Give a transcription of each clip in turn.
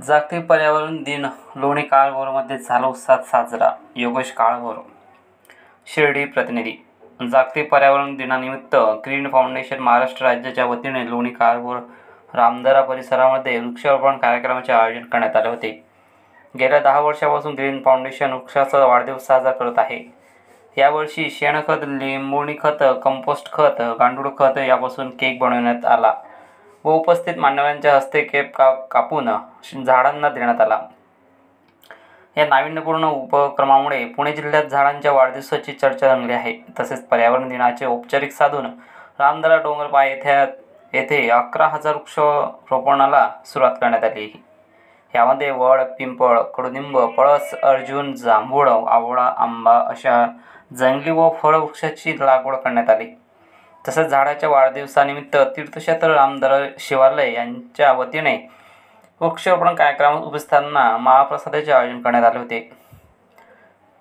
जागतिक पर्यावरण दिन लोणी काळभोरमध्ये झाला उत्साहात साजरा. योगेश काळभोर, शिर्डी प्रतिनिधी. जागतिक पर्यावरण दिनानिमित्त ग्रीन फाउंडेशन महाराष्ट्र राज्याच्या वतीने लोणी काळभोर रामदरा परिसरामध्ये वृक्षारोपण कार्यक्रमाचे आयोजन करण्यात आले होते. गेल्या 10 वर्षांपासून ग्रीन फाउंडेशन वृक्षाचा वाढदिवस साजरा करत आहे. यावर्षी शेणखत, लिंबोणी खत, कंपोस्ट खत, गांडूळ खत यापासून केक बनवण्यात आला व उपस्थित मान्यवरांच्या हस्ते केक कापून झाडांना देण्यात आला. या नाविन्यपूर्ण उपक्रमामुळे पुणे जिल्ह्यात झाडांच्या वाढदिवसाची चर्चा रंगली आहे. तसेच पर्यावरण दिनाचे औपचारिक साधून रामदरा डोंगरपाय येथे 11,000 वृक्षारोपणाला सुरुवात करण्यात आली. यामध्ये वड, पिंपळ, कडुनिंब, पळस, अर्जुन, जांभूळ, आवळा, आंबा अशा जंगली व फळ वृक्षाची लागवड करण्यात आली. तसेच झाडाच्या वाढदिवसानिमित्त तीर्थक्षेत्र रामदरा शिवालय यांच्या वतीने वृक्षारोपण कार्यक्रमात उपस्थितांना महाप्रसादाचे आयोजन करण्यात आले होते.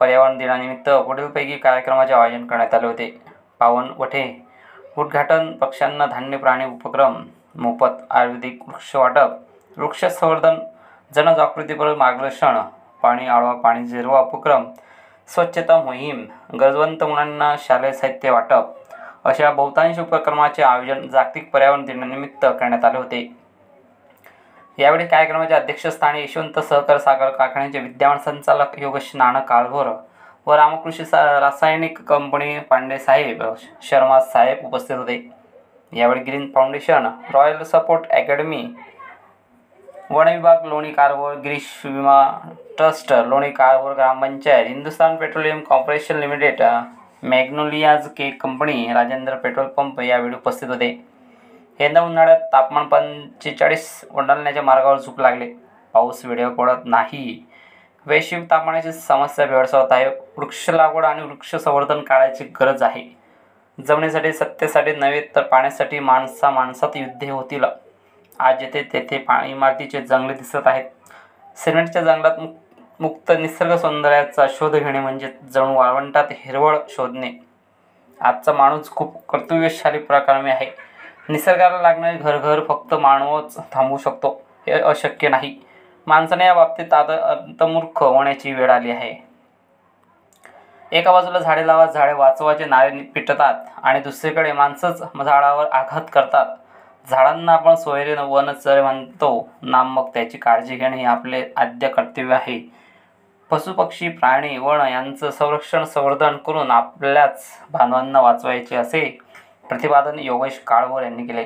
पर्यावरण दिनानिमित्त पुढीलपैकी कार्यक्रमाचे आयोजन करण्यात आले होते. पावनवठे उद्घाटन, पक्ष्यांना धान्य प्राणी उपक्रम, मोफत आयुर्वेदिक वृक्ष वाटप, वृक्ष संवर्धन, जनजागृतीपर मार्गदर्शन, पाणी अडवा पाणी जिरवा उपक्रम, स्वच्छता मोहीम, गरजवंत मुलांना शालेय साहित्य वाटप अशा बहुतांश उपक्रमाचे आयोजन जागतिक पर्यावरण दिनानिमित्त करण्यात आले होते. यावेळी कार्यक्रमाच्या अध्यक्षस्थानी यशवंत सहकार साखर कारखान्याचे विद्यमान संचालक योगेश काळभोर व रामकृषी रासायनिक कंपनी पांडेसाहेब शर्मा साहेब उपस्थित होते. यावेळी Green Foundation, Royal Support Academy, वन विभाग लोणी काळभोर, गिरीश विमा Trust Loni Kalbhor gram panchayat, Hindustan Petroleum Corporation Limited, Magnolias Cake Company, Rajendra petrol pump यावेळी उपस्थित होते. यंदा उन्हाळ्यात तापमान 45 ओलांडण्याच्या मार्गावर झुकू लागले. पाऊस वेळेवर पडत नाही. वैश्विक तापमानाची समस्या भेडसावत आहे. वृक्ष लागवड आणि वृक्ष संवर्धन काळाची गरज आहे. जमिनीसाठी, सत्तेसाठी नव्हे तर पाण्यासाठी माणसात युद्धे होतील. आज जेथे तेथे इमारतीचे जंगले दिसत आहेत. सिमेंटच्या जंगलात मुक्त निसर्ग सौंदर्याचा शोध घेणे म्हणजे जणू वाळवंटात हिरवळ शोधणे. आजचा माणूस खूप कर्तव्यशाली पराक्रमी आहे. निसर्गाला लागणारे घर फक्त मानवच थांबवू शकतो हे अशक्य नाही. माणसाने या बाबतीत अंतर्मुख होण्याची वेळ आली आहे. एका बाजूला झाडे लावा, झाडे वाचवाचे नारे पिटतात आणि दुसरीकडे माणसंच झाडावर आघात करतात. झाडांना आपण सोयरे वनचरे म्हणतो ना, मग त्याची काळजी घेणे हे आपले आद्य कर्तव्य आहे. पशुपक्षी, प्राणी, वन यांचं संरक्षण संवर्धन करून आपल्याच बांधवांना वाचवायचे असे प्रतिपादन योगेश काळभोर यांनी केले.